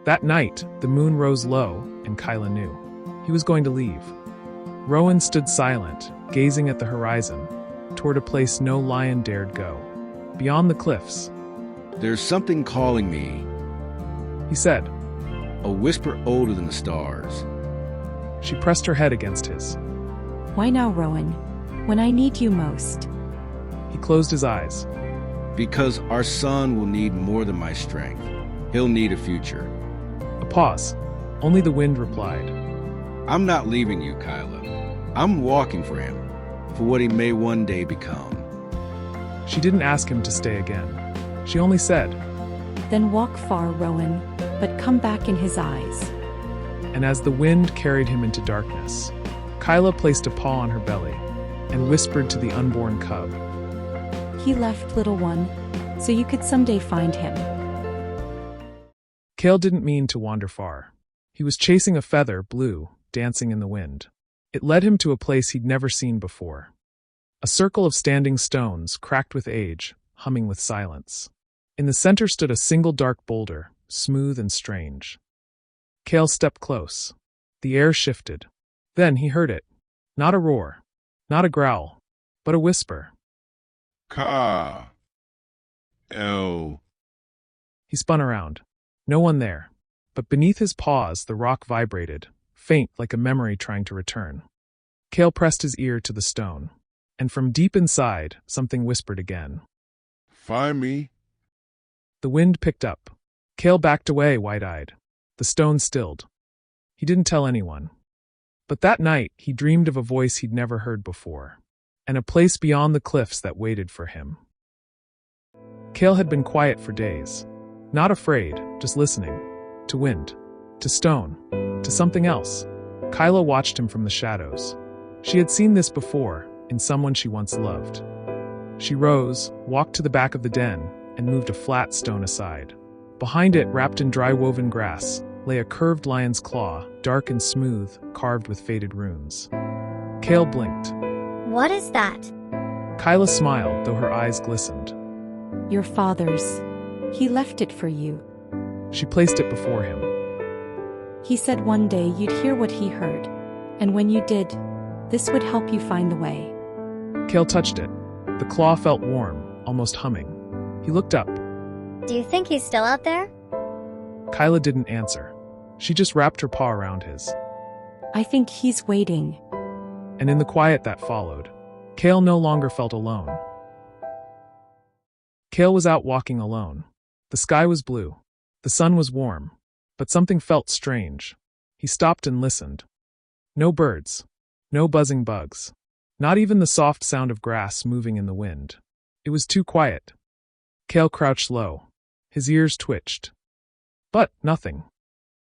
That night, the moon rose low, and Kyla knew. He was going to leave. Rowan stood silent, gazing at the horizon, toward a place no lion dared go. Beyond the cliffs, "There's something calling me," he said. "a whisper older than the stars." She pressed her head against his. Why now, Rowan? When I need you most. He closed his eyes. "Because our son will need more than my strength. He'll need a future." A pause. Only the wind replied. "I'm not leaving you, Kyla. I'm walking for him, for what he may one day become." She didn't ask him to stay again. She only said, Then walk far, Rowan, but come back in his eyes. and as the wind carried him into darkness, Kyla placed a paw on her belly and whispered to the unborn cub. He left, little one, so you could someday find him. Kael didn't mean to wander far. He was chasing a feather, blue, dancing in the wind. It led him to a place he'd never seen before. A circle of standing stones, cracked with age, humming with silence. In the center stood a single dark boulder, smooth and strange. Kael stepped close. The air shifted. Then he heard it. Not a roar, not a growl, but a whisper. Kael. He spun around. No one there. But beneath his paws the rock vibrated, faint like a memory trying to return. Kael pressed his ear to the stone, and from deep inside something whispered again. Find me. The wind picked up. Kael backed away, wide-eyed. The stone stilled. He didn't tell anyone. But that night he dreamed of a voice he'd never heard before, and a place beyond the cliffs that waited for him. Kael had been quiet for days. Not afraid, just listening. To wind. To stone. To something else. Kyla watched him from the shadows. She had seen this before, in someone she once loved. She rose, walked to the back of the den, and moved a flat stone aside. Behind it, wrapped in dry woven grass, lay a curved lion's claw, dark and smooth, carved with faded runes. Kael blinked. What is that? Kyla smiled, though her eyes glistened. Your father's. He left it for you. She placed it before him. He said one day you'd hear what he heard. And when you did, this would help you find the way. Kael touched it. The claw felt warm, almost humming. He looked up. Do you think he's still out there? Kyla didn't answer. She just wrapped her paw around his. I think he's waiting. And in the quiet that followed, Kael no longer felt alone. Kael was out walking alone. The sky was blue. The sun was warm. But something felt strange. He stopped and listened. No birds. No buzzing bugs. Not even the soft sound of grass moving in the wind. It was too quiet. Kael crouched low. His ears twitched. But nothing.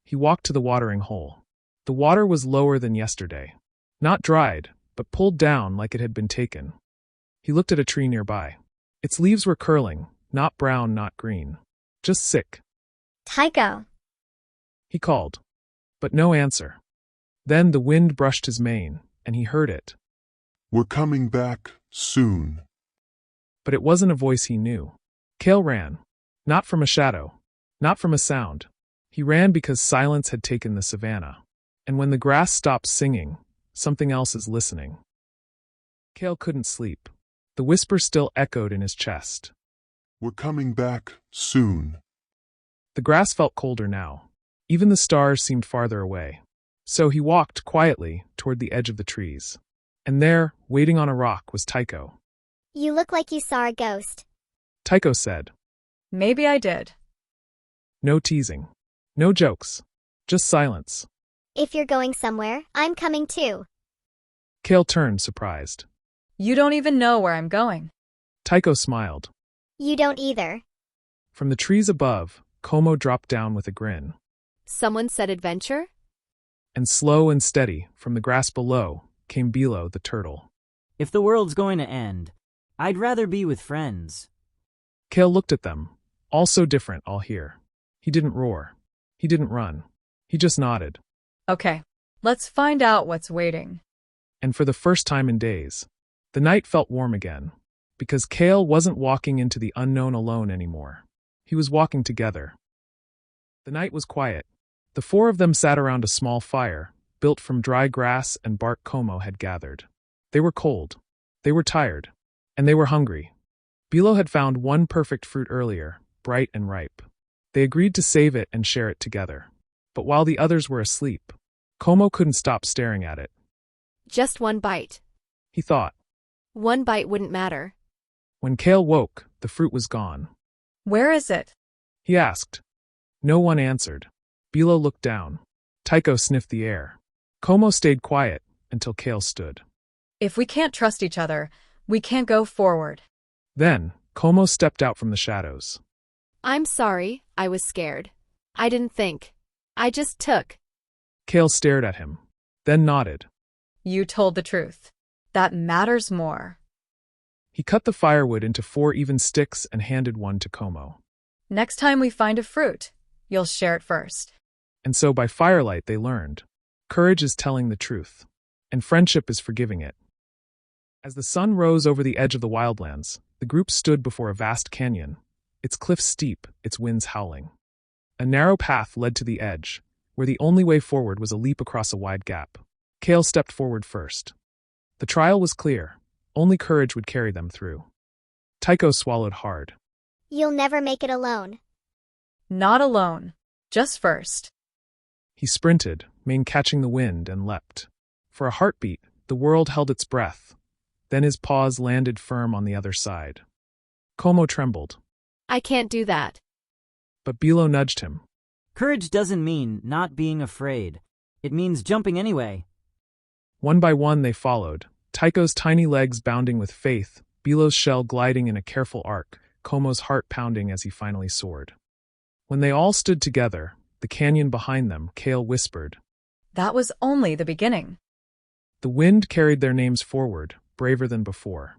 He walked to the watering hole. The water was lower than yesterday. Not dried, but pulled down like it had been taken. He looked at a tree nearby. Its leaves were curling, not brown, not green. Just sick. Tycho. He called. But no answer. Then the wind brushed his mane, and he heard it. We're coming back soon. But it wasn't a voice he knew. Kael ran. Not from a shadow. Not from a sound. He ran because silence had taken the savannah. And when the grass stops singing, something else is listening. Kael couldn't sleep. The whisper still echoed in his chest. We're coming back soon. The grass felt colder now. Even the stars seemed farther away. So he walked quietly toward the edge of the trees. And there, waiting on a rock, was Tycho. You look like you saw a ghost. Tycho said. Maybe I did. No teasing. No jokes. Just silence. If you're going somewhere, I'm coming too. Kael turned, surprised. You don't even know where I'm going. Tycho smiled. You don't either. From the trees above, Como dropped down with a grin. Someone said adventure? And slow and steady, from the grass below, came Bilo the turtle. If the world's going to end, I'd rather be with friends. Kael looked at them. All so different, all here. He didn't roar. He didn't run. He just nodded. Okay, let's find out what's waiting. And for the first time in days, the night felt warm again. Because Kael wasn't walking into the unknown alone anymore. He was walking together. The night was quiet. The four of them sat around a small fire, built from dry grass and bark Como had gathered. They were cold. They were tired. And they were hungry. Bilo had found one perfect fruit earlier, bright and ripe. They agreed to save it and share it together. But while the others were asleep, Como couldn't stop staring at it. Just one bite. He thought. One bite wouldn't matter. When Kael woke, the fruit was gone. Where is it? He asked. No one answered. Bilo looked down. Tycho sniffed the air. Como stayed quiet until Kael stood. If we can't trust each other, we can't go forward. Then, Como stepped out from the shadows. I'm sorry, I was scared. I didn't think. I just took. Kael stared at him, then nodded. You told the truth. That matters more. He cut the firewood into 4 even sticks and handed one to Como. Next time we find a fruit, you'll share it first. And so by firelight they learned. Courage is telling the truth, and friendship is forgiving it. As the sun rose over the edge of the wildlands, the group stood before a vast canyon, its cliffs steep, its winds howling. A narrow path led to the edge, where the only way forward was a leap across a wide gap. Kael stepped forward first. The trial was clear. Only courage would carry them through. Tycho swallowed hard. You'll never make it alone. Not alone. Just first. He sprinted, mane catching the wind, and leapt. For a heartbeat, the world held its breath. Then his paws landed firm on the other side. Como trembled. I can't do that. But Bilo nudged him. Courage doesn't mean not being afraid. It means jumping anyway. One by one they followed, Tycho's tiny legs bounding with faith, Bilo's shell gliding in a careful arc, Como's heart pounding as he finally soared. When they all stood together, the canyon behind them, Kael whispered. That was only the beginning. The wind carried their names forward, braver than before.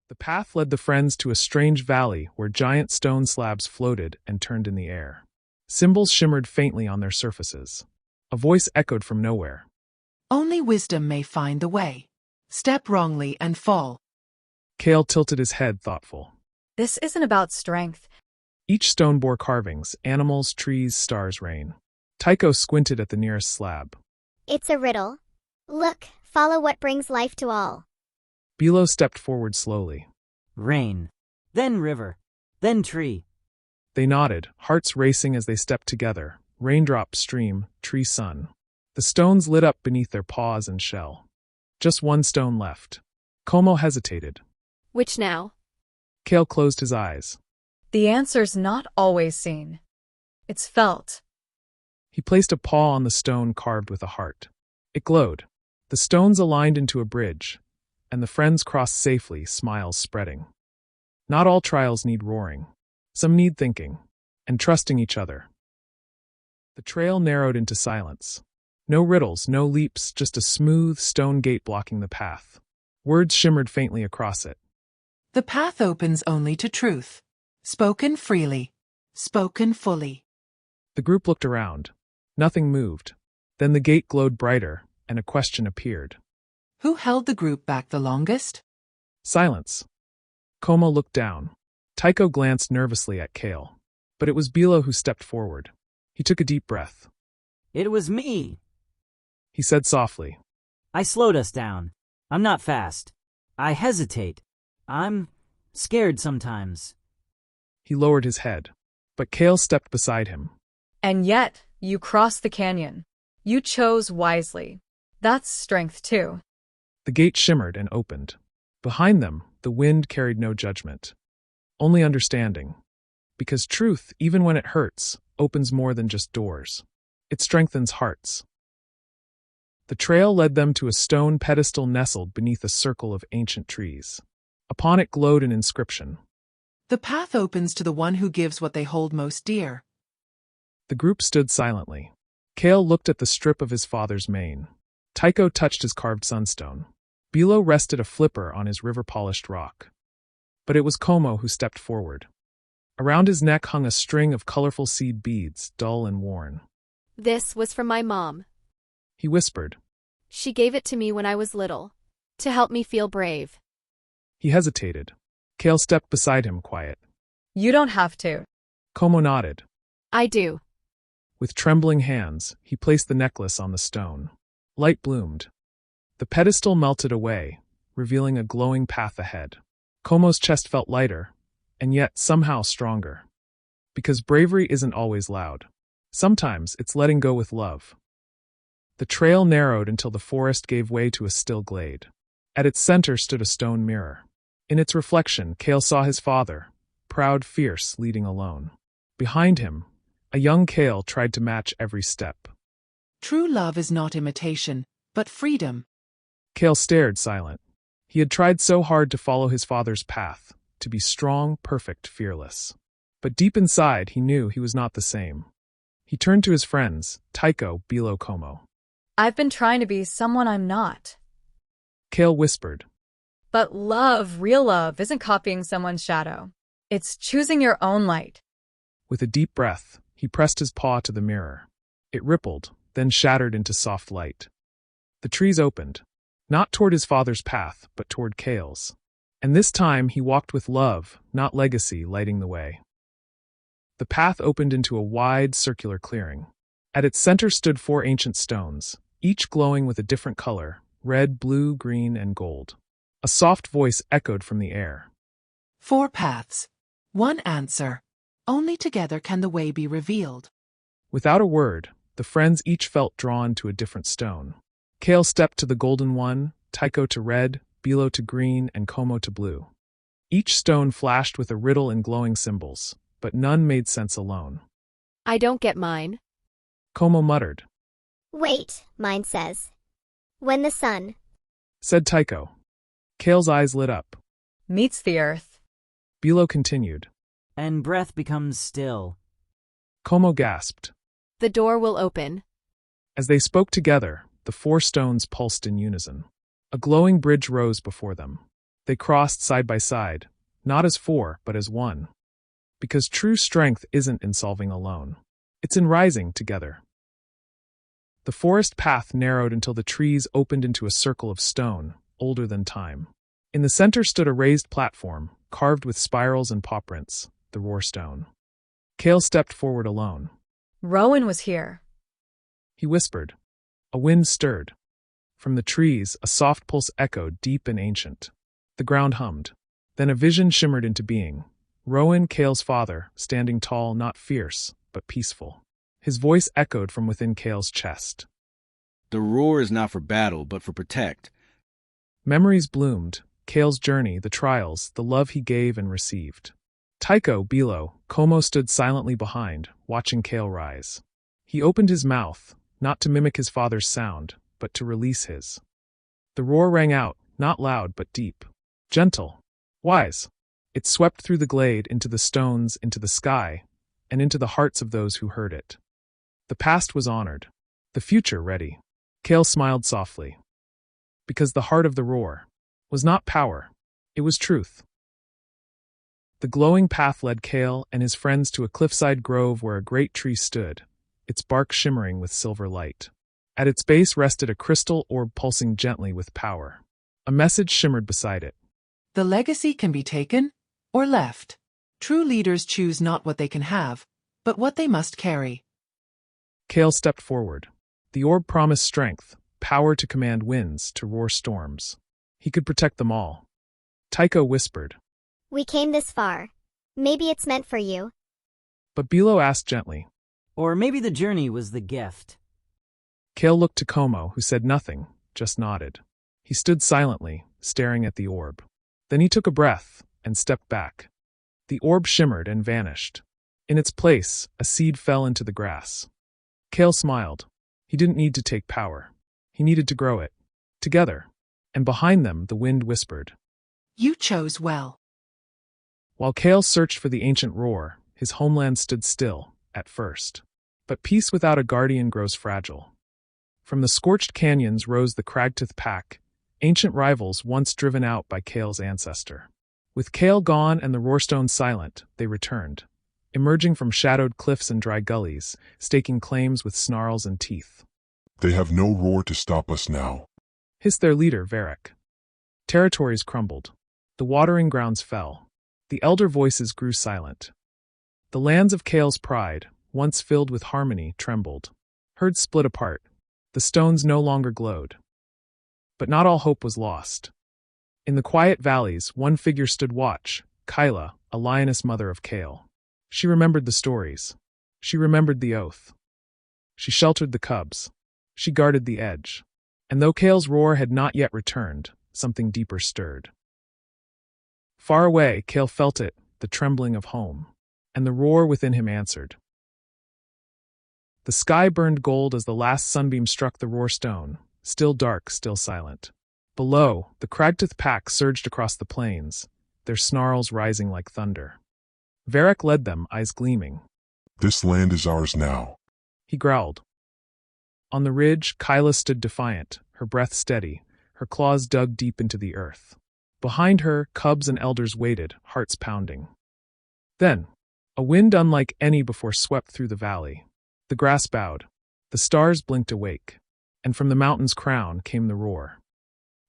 The path led the friends to a strange valley where giant stone slabs floated and turned in the air. Symbols shimmered faintly on their surfaces. A voice echoed from nowhere. Only wisdom may find the way. Step wrongly and fall. Kael tilted his head, thoughtful. This isn't about strength. Each stone bore carvings, animals, trees, stars, rain. Tycho squinted at the nearest slab. It's a riddle. Look, follow what brings life to all. Bilo stepped forward slowly. Rain. Then river. Then tree. They nodded, hearts racing as they stepped together. Raindrop, stream, tree, sun. The stones lit up beneath their paws and shell. Just one stone left. Como hesitated. Which now? Kael closed his eyes. The answer's not always seen. It's felt. He placed a paw on the stone carved with a heart. It glowed. The stones aligned into a bridge, and the friends crossed safely, smiles spreading. Not all trials need roaring. Some need thinking, and trusting each other. The trail narrowed into silence. No riddles, no leaps, just a smooth stone gate blocking the path. Words shimmered faintly across it. The path opens only to truth. Spoken freely. Spoken fully. The group looked around. Nothing moved. Then the gate glowed brighter, and a question appeared. Who held the group back the longest? Silence. Como looked down. Tycho glanced nervously at Kael. But it was Bilo who stepped forward. He took a deep breath. It was me. He said softly. I slowed us down. I'm not fast. I hesitate. I'm scared sometimes. He lowered his head. But Kael stepped beside him. And yet, you crossed the canyon. You chose wisely. That's strength too. The gate shimmered and opened. Behind them, the wind carried no judgment. Only understanding. Because truth, even when it hurts, opens more than just doors. It strengthens hearts. The trail led them to a stone pedestal nestled beneath a circle of ancient trees. Upon it glowed an inscription. The path opens to the one who gives what they hold most dear. The group stood silently. Kael looked at the strip of his father's mane. Tycho touched his carved sunstone. Bilo rested a flipper on his river-polished rock. But it was Como who stepped forward. Around his neck hung a string of colorful seed beads, dull and worn. This was from my mom. He whispered. She gave it to me when I was little, to help me feel brave. He hesitated. Kael stepped beside him, quiet. You don't have to. Como nodded. I do. With trembling hands, he placed the necklace on the stone. Light bloomed. The pedestal melted away, revealing a glowing path ahead. Komo's chest felt lighter, and yet somehow stronger. Because bravery isn't always loud. Sometimes it's letting go with love. The trail narrowed until the forest gave way to a still glade. At its center stood a stone mirror. In its reflection, Kael saw his father, proud, fierce, leading alone. Behind him, a young Kael tried to match every step. True love is not imitation, but freedom. Kael stared, silent. He had tried so hard to follow his father's path, to be strong, perfect, fearless. But deep inside, he knew he was not the same. He turned to his friends, Tycho, below Como. I've been trying to be someone I'm not. Kael whispered. But love, real love, isn't copying someone's shadow. It's choosing your own light. With a deep breath, he pressed his paw to the mirror. It rippled, then shattered into soft light. The trees opened, not toward his father's path, but toward Kael's. And this time he walked with love, not legacy, lighting the way. The path opened into a wide, circular clearing. At its center stood 4 ancient stones, each glowing with a different color, red, blue, green, and gold. A soft voice echoed from the air. 4 paths. 1 answer. Only together can the way be revealed. Without a word, the friends each felt drawn to a different stone. Kael stepped to the golden one, Tycho to red, Bilo to green, and Como to blue. Each stone flashed with a riddle and glowing symbols, but none made sense alone. I don't get mine. Como muttered. Wait, mine says. When the sun, Said Tycho. Kael's eyes lit up. Meets the earth. Bilo continued. And breath becomes still. Como gasped. The door will open. As they spoke together, the 4 stones pulsed in unison. A glowing bridge rose before them. They crossed side by side, not as 4, but as 1. Because true strength isn't in solving alone. It's in rising together. The forest path narrowed until the trees opened into a circle of stone, older than time. In the center stood a raised platform, carved with spirals and paw prints, the roar stone. Kael stepped forward alone. Rowan was here. He whispered. A wind stirred. From the trees, a soft pulse echoed, deep and ancient. The ground hummed. Then a vision shimmered into being. Rowan, Kael's father, standing tall, not fierce, but peaceful. His voice echoed from within Kael's chest. The roar is not for battle, but for protect. Memories bloomed, Kael's journey, the trials, the love he gave and received. Tycho, Bilo, Como stood silently behind, watching Kael rise. He opened his mouth, not to mimic his father's sound, but to release his. The roar rang out, not loud but deep. Gentle. Wise. It swept through the glade, into the stones, into the sky, and into the hearts of those who heard it. The past was honored. The future ready. Kael smiled softly. Because the heart of the roar was not power, it was truth. The glowing path led Kael and his friends to a cliffside grove where a great tree stood, its bark shimmering with silver light. At its base rested a crystal orb pulsing gently with power. A message shimmered beside it. The legacy can be taken or left. True leaders choose not what they can have, but what they must carry. Kael stepped forward. The orb promised strength, power to command winds, to roar storms. He could protect them all. Tycho whispered. we came this far. Maybe it's meant for you. But Bilo asked gently. Or maybe the journey was the gift. Kael looked to Como, who said nothing, just nodded. He stood silently, staring at the orb. Then he took a breath and stepped back. The orb shimmered and vanished. In its place, a seed fell into the grass. Kael smiled. He didn't need to take power. He needed to grow it. Together. And behind them, the wind whispered. You chose well. While Kael searched for the ancient roar, his homeland stood still, at first. But peace without a guardian grows fragile. From the scorched canyons rose the Cragtooth Pack, ancient rivals once driven out by Kael's ancestor. With Kael gone and the roarstone silent, they returned, emerging from shadowed cliffs and dry gullies, staking claims with snarls and teeth. They have no roar to stop us now. Hissed their leader, Varric. Territories crumbled. The watering grounds fell. The elder voices grew silent. The lands of Kael's pride, once filled with harmony, trembled. Herds split apart. The stones no longer glowed. But not all hope was lost. In the quiet valleys, one figure stood watch, Kyla, a lioness mother of Kael. She remembered the stories. She remembered the oath. She sheltered the cubs. She guarded the edge. And though Kael's roar had not yet returned, something deeper stirred. Far away, Kael felt it, the trembling of home. And the roar within him answered. The sky burned gold as the last sunbeam struck the roar stone, still dark, still silent. Below, the Cragtooth Pack surged across the plains, their snarls rising like thunder. Varric led them, eyes gleaming. This land is ours now. He growled. On the ridge, Kyla stood defiant, her breath steady, her claws dug deep into the earth. Behind her, cubs and elders waited, hearts pounding. Then, a wind unlike any before swept through the valley. The grass bowed. The stars blinked awake. And from the mountain's crown came the roar.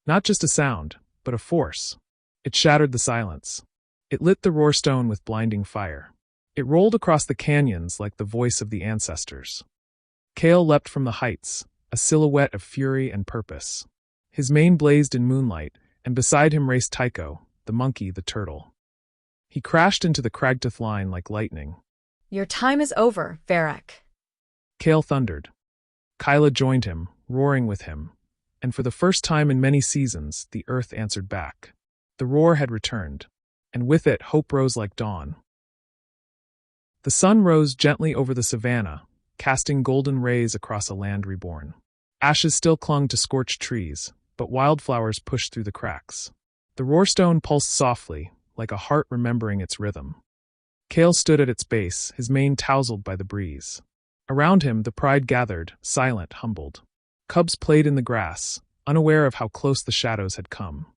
Not just a sound, but a force. It shattered the silence. It lit the roar stone with blinding fire. It rolled across the canyons like the voice of the ancestors. Kael leapt from the heights, a silhouette of fury and purpose. His mane blazed in moonlight, and beside him raced Tycho, the monkey, the turtle. He crashed into the Cragtooth line like lightning. Your time is over, Varric. Kael thundered. Kyla joined him, roaring with him. And for the first time in many seasons, the earth answered back. The roar had returned. And with it, hope rose like dawn. The sun rose gently over the savannah, casting golden rays across a land reborn. Ashes still clung to scorched trees, but wildflowers pushed through the cracks. The roarstone pulsed softly, like a heart remembering its rhythm. Kael stood at its base, his mane tousled by the breeze. Around him, the pride gathered, silent, humbled. Cubs played in the grass, unaware of how close the shadows had come.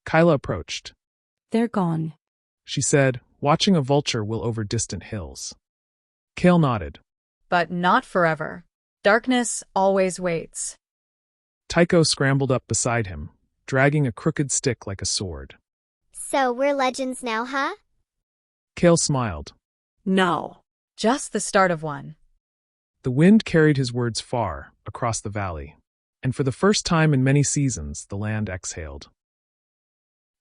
Kyla approached. They're gone, She said, watching a vulture will over distant hills. Kael nodded. But not forever. Darkness always waits. Tycho scrambled up beside him, dragging a crooked stick like a sword. So we're legends now, huh? Kael smiled. No. Just the start of one. The wind carried his words far, across the valley. And for the first time in many seasons, the land exhaled.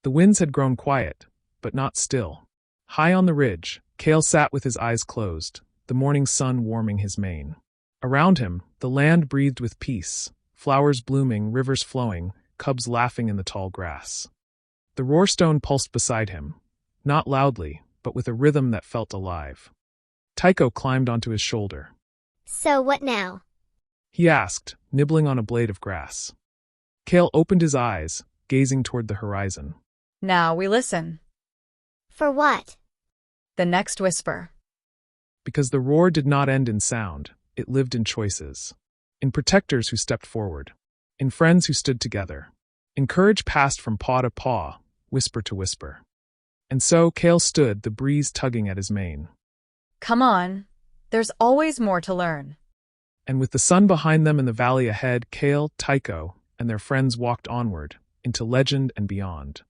The winds had grown quiet, but not still. High on the ridge, Kael sat with his eyes closed, the morning sun warming his mane. Around him, the land breathed with peace, flowers blooming, rivers flowing, cubs laughing in the tall grass. The roarstone pulsed beside him, not loudly, but with a rhythm that felt alive. Tycho climbed onto his shoulder. So what now? He asked, nibbling on a blade of grass. Kael opened his eyes, gazing toward the horizon. Now we listen. For what? The next whisper. Because the roar did not end in sound, it lived in choices. In protectors who stepped forward. In friends who stood together. In courage passed from paw to paw, whisper to whisper. And so Kael stood, the breeze tugging at his mane. Come on. There's always more to learn. And with the sun behind them in the valley ahead, Kael, Tycho, and their friends walked onward, into legend and beyond.